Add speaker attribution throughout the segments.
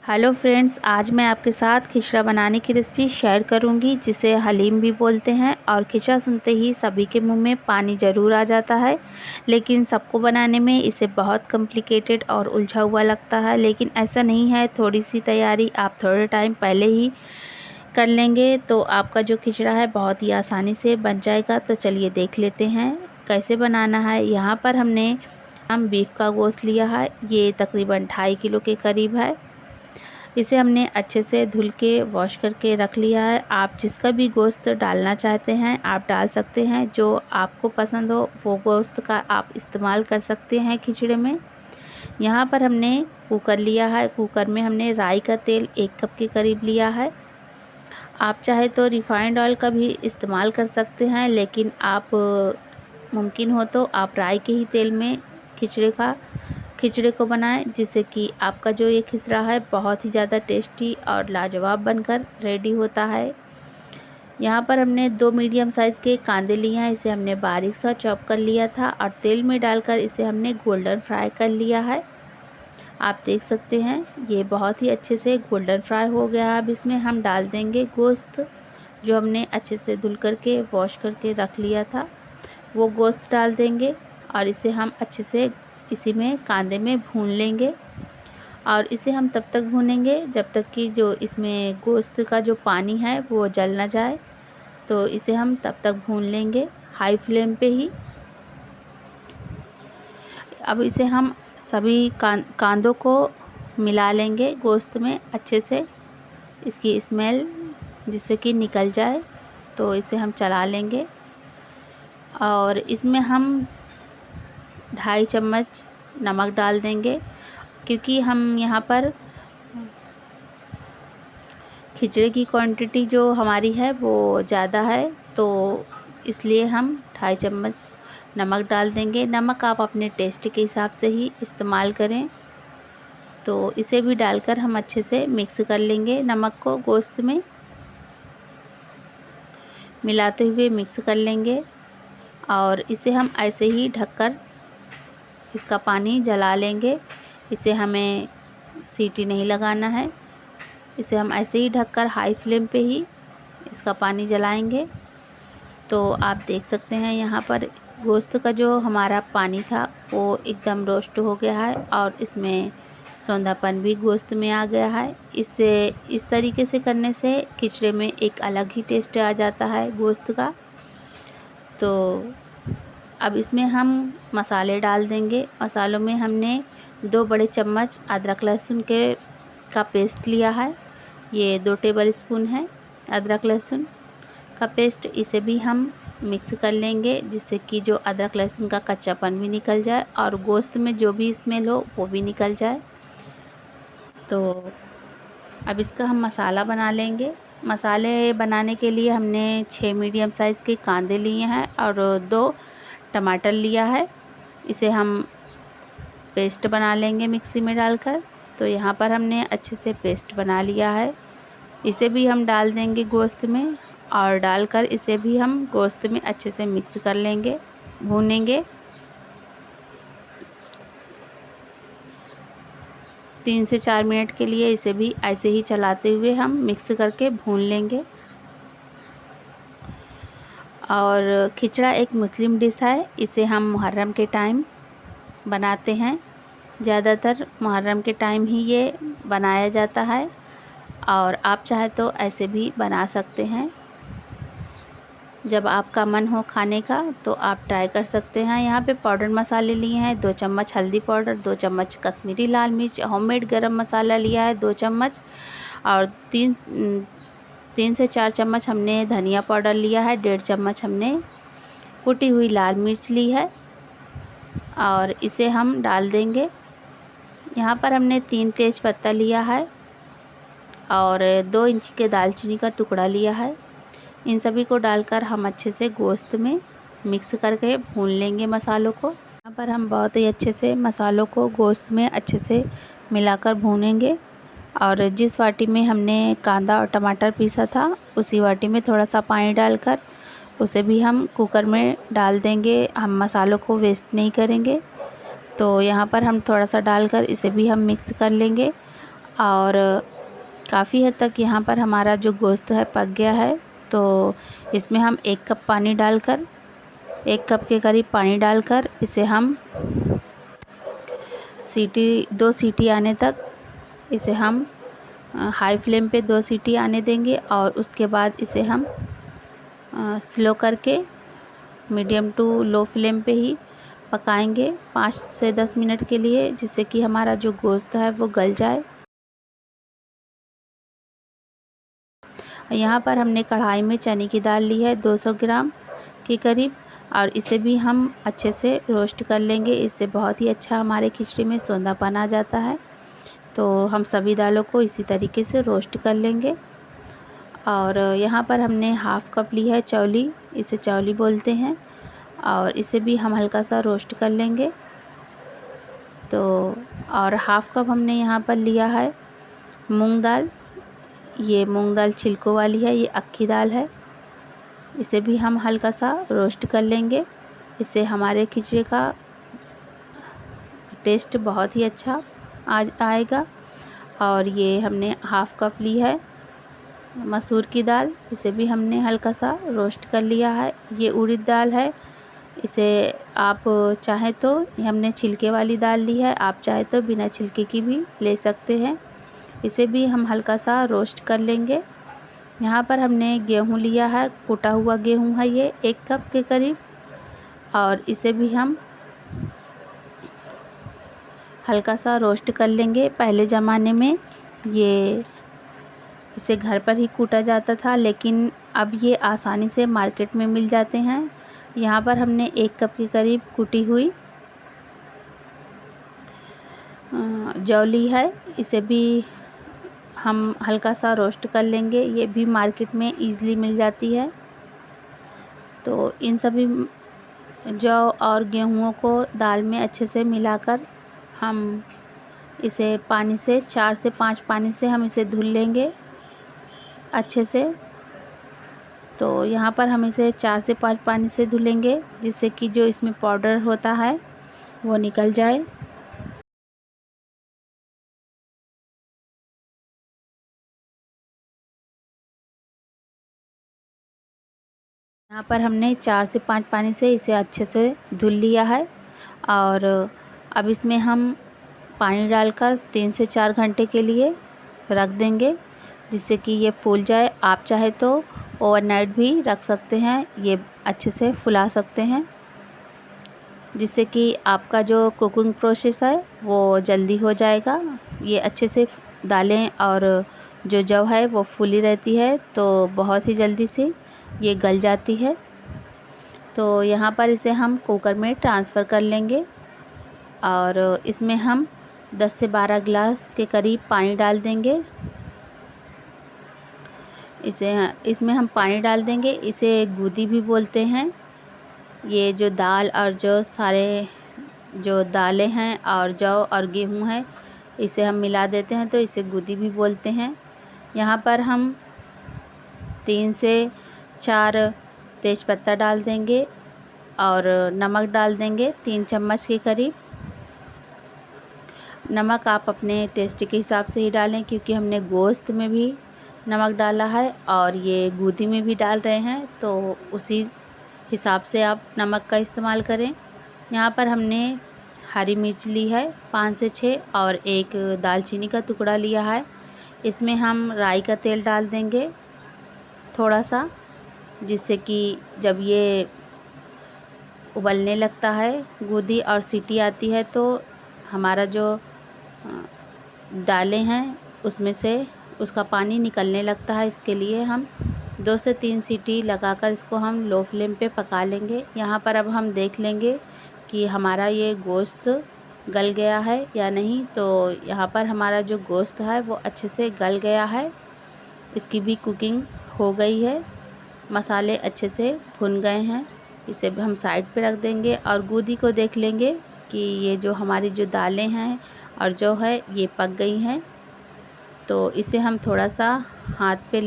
Speaker 1: Hello friends, आज मैं आपके साथ खिचड़ा बनाने की रेसिपी शेयर करूंगी, जिसे हलीम भी बोलते हैं। और खिचड़ा सुनते ही सभी के मुंह में पानी ज़रूर आ जाता है, लेकिन सबको बनाने में इसे बहुत कॉम्प्लिकेटेड और उलझा हुआ लगता है। लेकिन ऐसा नहीं है, थोड़ी सी तैयारी आप थोड़े टाइम पहले ही कर लेंगे तो आपका जो खिचड़ा है बहुत ही आसानी से बन जाएगा। तो चलिए देख लेते हैं कैसे बनाना है। यहाँ पर हमने बीफ का गोश्त लिया है, ये तकरीबन 2.5 किलो के करीब है। इसे हमने अच्छे से धुल के वॉश करके रख लिया है। आप जिसका भी गोश्त डालना चाहते हैं आप डाल सकते हैं, जो आपको पसंद हो वो गोश्त का आप इस्तेमाल कर सकते हैं खिचड़े में। यहाँ पर हमने कुकर लिया है, कुकर में हमने राई का तेल 1 कप के करीब लिया है। आप चाहे तो रिफाइंड ऑयल का भी इस्तेमाल कर सकते हैं, लेकिन आप मुमकिन हो तो आप राई के ही तेल में खिचड़े को बनाएं, जिससे कि आपका जो ये खिचड़ा है बहुत ही ज़्यादा टेस्टी और लाजवाब बनकर रेडी होता है। यहाँ पर हमने 2 मीडियम साइज़ के कांदे लिए हैं, इसे हमने बारीक सा चॉप कर लिया था और तेल में डालकर इसे हमने गोल्डन फ्राई कर लिया है। आप देख सकते हैं ये बहुत ही अच्छे से गोल्डन फ्राई हो गया। अब इसमें हम डाल देंगे गोश्त, जो हमने अच्छे से धुल करके वॉश करके रख लिया था, वो गोश्त डाल देंगे और इसे हम अच्छे से इसी में कांदे में भून लेंगे। और इसे हम तब तक भूनेंगे जब तक कि जो इसमें गोश्त का जो पानी है वो जल ना जाए। तो इसे हम तब तक भून लेंगे हाई फ्लेम पे ही। अब इसे हम सभी कांदों को मिला लेंगे गोश्त में अच्छे से, इसकी स्मेल जिससे कि निकल जाए। तो इसे हम चला लेंगे और इसमें हम 2.5 चम्मच नमक डाल देंगे, क्योंकि हम यहाँ पर खिचड़े की क्वांटिटी जो हमारी है वो ज़्यादा है, तो इसलिए हम 2.5 चम्मच नमक डाल देंगे। नमक आप अपने टेस्ट के हिसाब से ही इस्तेमाल करें। तो इसे भी डालकर हम अच्छे से मिक्स कर लेंगे, नमक को गोश्त में मिलाते हुए मिक्स कर लेंगे। और इसे हम ऐसे ही ढककर इसका पानी जला लेंगे। इसे हमें सीटी नहीं लगाना है, इसे हम ऐसे ही ढककर हाई फ्लेम पे ही इसका पानी जलाएंगे। तो आप देख सकते हैं यहाँ पर गोश्त का जो हमारा पानी था वो एकदम रोस्ट हो गया है और इसमें सौंधापन भी गोश्त में आ गया है। इससे इस तरीके से करने से खिचड़े में एक अलग ही टेस्ट आ जाता है गोश्त का। तो अब इसमें हम मसाले डाल देंगे। मसालों में हमने 2 बड़े चम्मच अदरक लहसुन का पेस्ट लिया है, ये 2 टेबल स्पून है अदरक लहसुन का पेस्ट। इसे भी हम मिक्स कर लेंगे, जिससे कि जो अदरक लहसुन का कच्चापन भी निकल जाए और गोश्त में जो भी स्मेल हो वो भी निकल जाए। तो अब इसका हम मसाला बना लेंगे। मसाले बनाने के लिए हमने 6 मीडियम साइज़ के कांदे लिए हैं और 2 टमाटर लिया है। इसे हम पेस्ट बना लेंगे मिक्सी में डालकर। तो यहाँ पर हमने अच्छे से पेस्ट बना लिया है, इसे भी हम डाल देंगे गोश्त में और डालकर इसे भी हम गोश्त में अच्छे से मिक्स कर लेंगे, भूनेंगे। 3 से 4 मिनट के लिए इसे भी ऐसे ही चलाते हुए हम मिक्स करके भून लेंगे। और खिचड़ा एक मुस्लिम डिश है, इसे हम मुहर्रम के टाइम बनाते हैं। ज़्यादातर मुहर्रम के टाइम ही ये बनाया जाता है और आप चाहे तो ऐसे भी बना सकते हैं। जब आपका मन हो खाने का तो आप ट्राई कर सकते हैं। यहाँ पे पाउडर मसाले लिए हैं 2 चम्मच हल्दी पाउडर, 2 चम्मच कश्मीरी लाल मिर्च, होममेड गरम मसाला लिया है 2 चम्मच और 3 से 4 चम्मच हमने धनिया पाउडर लिया है, 1.5 चम्मच हमने कुटी हुई लाल मिर्च ली है और इसे हम डाल देंगे। यहाँ पर हमने 3 तेज पत्ता लिया है और 2 इंच के दालचीनी का टुकड़ा लिया है। इन सभी को डालकर हम अच्छे से गोश्त में मिक्स करके भून लेंगे मसालों को। यहाँ पर हम बहुत ही अच्छे से मसालों को गोश्त में अच्छे से मिलाकर भूनेंगे। और जिस वाटी में हमने कांदा और टमाटर पीसा था उसी वाटी में थोड़ा सा पानी डालकर उसे भी हम कुकर में डाल देंगे। हम मसालों को वेस्ट नहीं करेंगे। तो यहाँ पर हम थोड़ा सा डालकर इसे भी हम मिक्स कर लेंगे और काफ़ी हद तक यहाँ पर हमारा जो गोश्त है पक गया है। तो इसमें हम 1 कप पानी डालकर, 1 कप के करीब पानी डालकर इसे हम 2 सीटी आने तक इसे हम हाई फ्लेम पे 2 सीटी आने देंगे और उसके बाद इसे हम स्लो करके मीडियम टू लो फ्लेम पे ही पकाएंगे 5 से 10 मिनट के लिए, जिससे कि हमारा जो गोश्त है वो गल जाए। यहाँ पर हमने कढ़ाई में चने की दाल ली है 200 ग्राम के करीब, और इसे भी हम अच्छे से रोस्ट कर लेंगे। इससे बहुत ही अच्छा हमारे खिचड़ी में सोंधापन आ जाता है। तो हम सभी दालों को इसी तरीके से रोस्ट कर लेंगे। और यहाँ पर हमने हाफ़ कप ली है चौली, इसे चौली बोलते हैं, और इसे भी हम हल्का सा रोस्ट कर लेंगे। तो और हाफ़ कप हमने यहाँ पर लिया है मूंग दाल। ये मूंग दाल छिलकों वाली है, ये अक्खी दाल है। इसे भी हम हल्का सा रोस्ट कर लेंगे। इससे हमारे खिचड़ी का टेस्ट बहुत ही अच्छा आज आएगा। और ये हमने हाफ़ कप ली है मसूर की दाल, इसे भी हमने हल्का सा रोस्ट कर लिया है। ये उड़द दाल है, इसे आप चाहें तो, हमने छिलके वाली दाल ली है, आप चाहे तो बिना छिलके की भी ले सकते हैं। इसे भी हम हल्का सा रोस्ट कर लेंगे। यहाँ पर हमने गेहूँ लिया है, कूटा हुआ गेहूँ है ये 1 कप के करीब, और इसे भी हम हल्का सा रोस्ट कर लेंगे। पहले ज़माने में ये इसे घर पर ही कूटा जाता था, लेकिन अब ये आसानी से मार्केट में मिल जाते हैं। यहाँ पर हमने 1 कप के करीब कुटी हुई जौ ली है, इसे भी हम हल्का सा रोस्ट कर लेंगे। ये भी मार्केट में ईज़िली मिल जाती है। तो इन सभी जौ और गेहूँ को दाल में अच्छे से मिलाकर हम इसे पानी से 4 से 5 पानी से हम इसे धुल लेंगे अच्छे से। तो यहाँ पर हम इसे 4 से 5 पानी से धुलेंगे, जिससे कि जो इसमें पाउडर होता है वो निकल जाए। यहाँ पर हमने 4 से 5 पानी से इसे अच्छे से धुल लिया है। और अब इसमें हम पानी डालकर 3 से 4 घंटे के लिए रख देंगे, जिससे कि ये फूल जाए। आप चाहे तो ओवरनाइट भी रख सकते हैं, ये अच्छे से फुला सकते हैं, जिससे कि आपका जो कुकिंग प्रोसेस है वो जल्दी हो जाएगा। ये अच्छे से दालें और जो जौ है वो फूली रहती है, तो बहुत ही जल्दी से ये गल जाती है। तो यहाँ पर इसे हम कुकर में ट्रांसफ़र कर लेंगे, और इसमें हम 10 से 12 गिलास के करीब पानी डाल देंगे। इसमें हम पानी डाल देंगे, इसे गूदी भी बोलते हैं। ये जो दाल और जो सारे जो दालें हैं और जौ और गेहूँ है, इसे हम मिला देते हैं, तो इसे गूदी भी बोलते हैं। यहाँ पर हम 3 से 4 तेज़पत्ता डाल देंगे और नमक डाल देंगे 3 चम्मच के करीब। नमक आप अपने टेस्ट के हिसाब से ही डालें, क्योंकि हमने गोश्त में भी नमक डाला है और ये गूदी में भी डाल रहे हैं, तो उसी हिसाब से आप नमक का इस्तेमाल करें। यहाँ पर हमने हरी मिर्च ली है 5 से 6, और एक दालचीनी का टुकड़ा लिया है। इसमें हम राई का तेल डाल देंगे थोड़ा सा, जिससे कि जब ये उबलने लगता है गूदी और सीटी आती है, तो हमारा जो दालें हैं उसमें से उसका पानी निकलने लगता है। इसके लिए हम 2 से 3 सीटी लगाकर इसको हम लो फ्लेम पे पका लेंगे। यहाँ पर अब हम देख लेंगे कि हमारा ये गोश्त गल गया है या नहीं। तो यहाँ पर हमारा जो गोश्त है वो अच्छे से गल गया है, इसकी भी कुकिंग हो गई है, मसाले अच्छे से भुन गए हैं। इसे भी हम साइड पे रख देंगे और गूदी को देख लेंगे कि ये जो हमारी जो दालें हैं और जो है ये पक गई हैं। तो इसे हम थोड़ा सा हाथ पे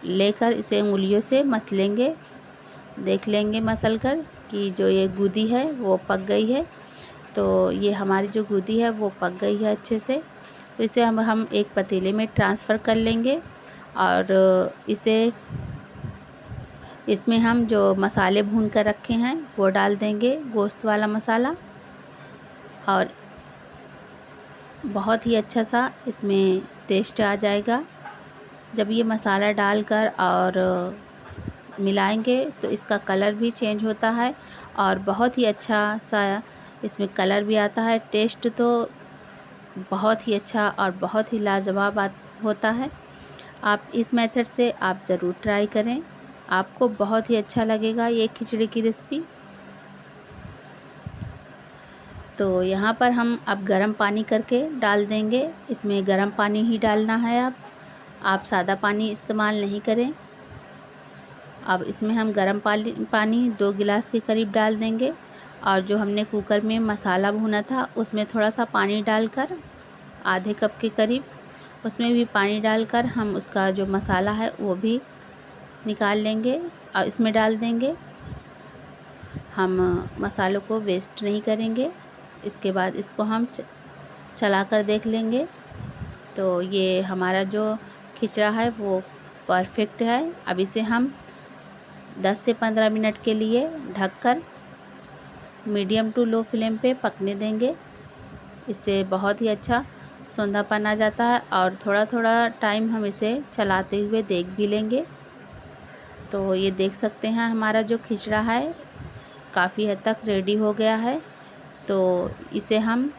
Speaker 1: लेकर इसे उंगलियों से मसलेंगे, देख लेंगे मसल कर कि जो ये गूदी है वो पक गई है। तो ये हमारी जो गूदी है वो पक गई है अच्छे से। तो इसे हम एक पतीले में ट्रांसफ़र कर लेंगे और इसमें हम जो मसाले भून कर रखे हैं वो डाल देंगे, गोश्त वाला मसाला, और बहुत ही अच्छा सा इसमें टेस्ट आ जाएगा। जब ये मसाला डालकर और मिलाएंगे तो इसका कलर भी चेंज होता है और बहुत ही अच्छा सा इसमें कलर भी आता है। टेस्ट तो बहुत ही अच्छा और बहुत ही लाजवाब होता है। आप इस मेथड से आप ज़रूर ट्राई करें, आपको बहुत ही अच्छा लगेगा ये खिचड़ी की रेसिपी। तो यहाँ पर हम अब गर्म पानी करके डाल देंगे। इसमें गर्म पानी ही डालना है। आप सादा पानी इस्तेमाल नहीं करें। अब इसमें हम गर्म पानी 2 गिलास के करीब डाल देंगे और जो हमने कुकर में मसाला भुना था उसमें थोड़ा सा पानी डालकर, आधे कप के करीब उसमें भी पानी डालकर हम उसका जो मसाला है वो भी निकाल लेंगे और इसमें डाल देंगे। हम मसालों को वेस्ट नहीं करेंगे। इसके बाद इसको हम चला कर देख लेंगे। तो ये हमारा जो खिचड़ा है वो परफेक्ट है। अब इसे हम 10 से 15 मिनट के लिए ढककर मीडियम टू लो फ्लेम पे पकने देंगे। इससे बहुत ही अच्छा सौंधापन आ जाता है और थोड़ा थोड़ा टाइम हम इसे चलाते हुए देख भी लेंगे। तो ये देख सकते हैं हमारा जो खिचड़ा है काफ़ी हद तक रेडी हो गया है। तो इसे हम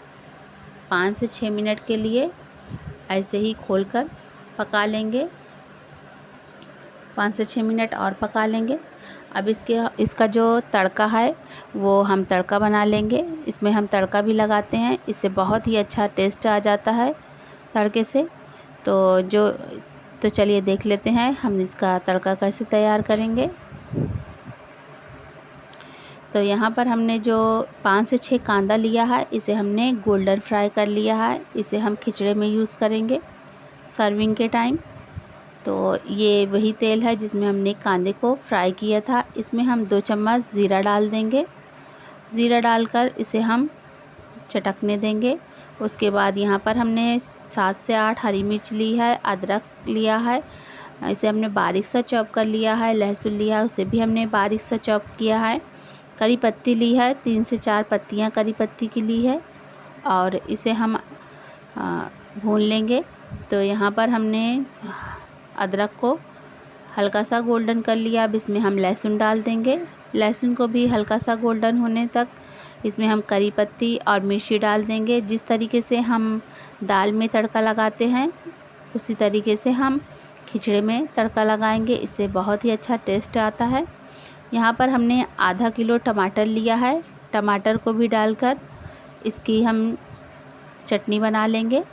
Speaker 1: 5 से 6 मिनट के लिए ऐसे ही खोलकर पका लेंगे। 5 से 6 मिनट और पका लेंगे। अब इसका जो तड़का है वो हम तड़का बना लेंगे। इसमें हम तड़का भी लगाते हैं, इससे बहुत ही अच्छा टेस्ट आ जाता है तड़के से। तो चलिए देख लेते हैं हम इसका तड़का कैसे तैयार करेंगे। तो यहाँ पर हमने जो 5 से 6 कांदा लिया है इसे हमने गोल्डन फ्राई कर लिया है। इसे हम खिचड़े में यूज़ करेंगे सर्विंग के टाइम। तो ये वही तेल है जिसमें हमने कांदे को फ्राई किया था। इसमें हम 2 चम्मच ज़ीरा डाल देंगे। ज़ीरा डालकर इसे हम चटकने देंगे। उसके बाद यहाँ पर हमने 7 से 8 हरी मिर्च ली है, अदरक लिया है, इसे हमने बारीक सा चॉप कर लिया है। लहसुन लिया है, उसे भी हमने बारीक सा चॉप किया है। करी पत्ती ली है, 3 से 4 पत्तियाँ करी पत्ती की ली है और इसे हम भून लेंगे। तो यहाँ पर हमने अदरक को हल्का सा गोल्डन कर लिया। अब इसमें हम लहसुन डाल देंगे। लहसुन को भी हल्का सा गोल्डन होने तक इसमें हम करी पत्ती और मिर्ची डाल देंगे। जिस तरीके से हम दाल में तड़का लगाते हैं उसी तरीके से हम खिचड़े में तड़का लगाएंगे। इससे बहुत ही अच्छा टेस्ट आता है। यहाँ पर हमने आधा किलो टमाटर लिया है। टमाटर को भी डालकर इसकी हम चटनी बना लेंगे।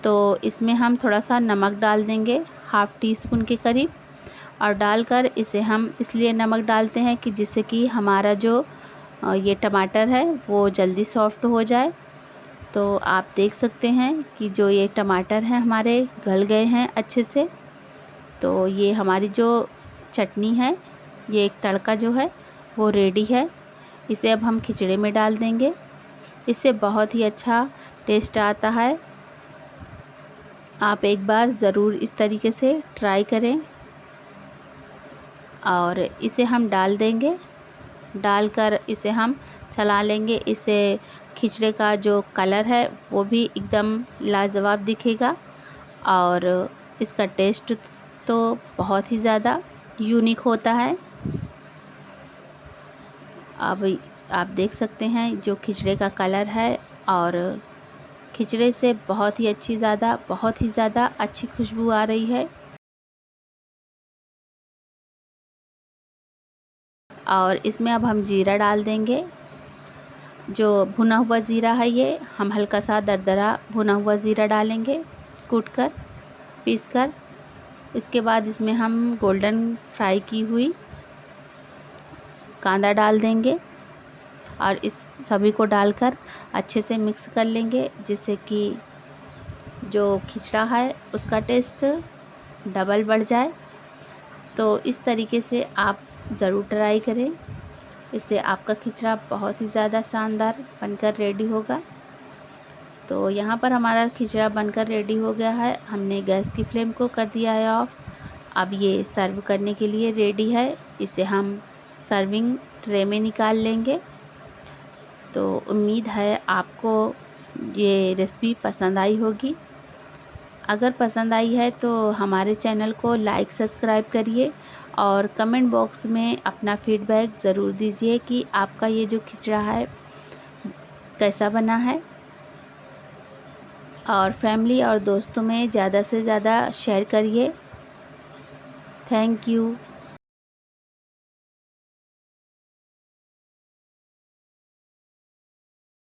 Speaker 1: तो इसमें हम थोड़ा सा नमक डाल देंगे, हाफ़ टी स्पून के करीब, और डालकर इसे हम इसलिए नमक डालते हैं कि जिससे कि हमारा जो ये टमाटर है वो जल्दी सॉफ्ट हो जाए। तो आप देख सकते हैं कि जो ये टमाटर हैं हमारे गल गए हैं अच्छे से। तो ये हमारी जो चटनी है, ये एक तड़का जो है वो रेडी है। इसे अब हम खिचड़े में डाल देंगे। इससे बहुत ही अच्छा टेस्ट आता है। आप एक बार ज़रूर इस तरीके से ट्राई करें। और इसे हम डाल देंगे। डालकर इसे हम चला लेंगे। इससे खिचड़े का जो कलर है वो भी एकदम लाजवाब दिखेगा और इसका टेस्ट तो बहुत ही ज़्यादा यूनिक होता है। अब आप देख सकते हैं जो खिचड़े का कलर है और खिचड़े से बहुत ही ज़्यादा अच्छी खुशबू आ रही है। और इसमें अब हम जीरा डाल देंगे। जो भुना हुआ ज़ीरा है ये हम हल्का सा दरदरा भुना हुआ ज़ीरा डालेंगे, कूटकर, पीसकर। इसके बाद इसमें हम गोल्डन फ्राई की हुई कांदा डाल देंगे और इस सभी को डालकर अच्छे से मिक्स कर लेंगे, जिससे कि जो खिचड़ा है उसका टेस्ट डबल बढ़ जाए। तो इस तरीके से आप ज़रूर ट्राई करें। इससे आपका खिचड़ा बहुत ही ज़्यादा शानदार बनकर रेडी होगा। तो यहाँ पर हमारा खिचड़ा बनकर रेडी हो गया है। हमने गैस की फ्लेम को कर दिया है ऑफ़। अब ये सर्व करने के लिए रेडी है। इसे हम सर्विंग ट्रे में निकाल लेंगे। तो उम्मीद है आपको ये रेसिपी पसंद आई होगी। अगर पसंद आई है तो हमारे चैनल को लाइक सब्सक्राइब करिए और कमेंट बॉक्स में अपना फीडबैक ज़रूर दीजिए कि आपका ये जो खिचड़ा है कैसा बना है। और फैमिली और दोस्तों में ज़्यादा से ज़्यादा शेयर करिए। Thank you.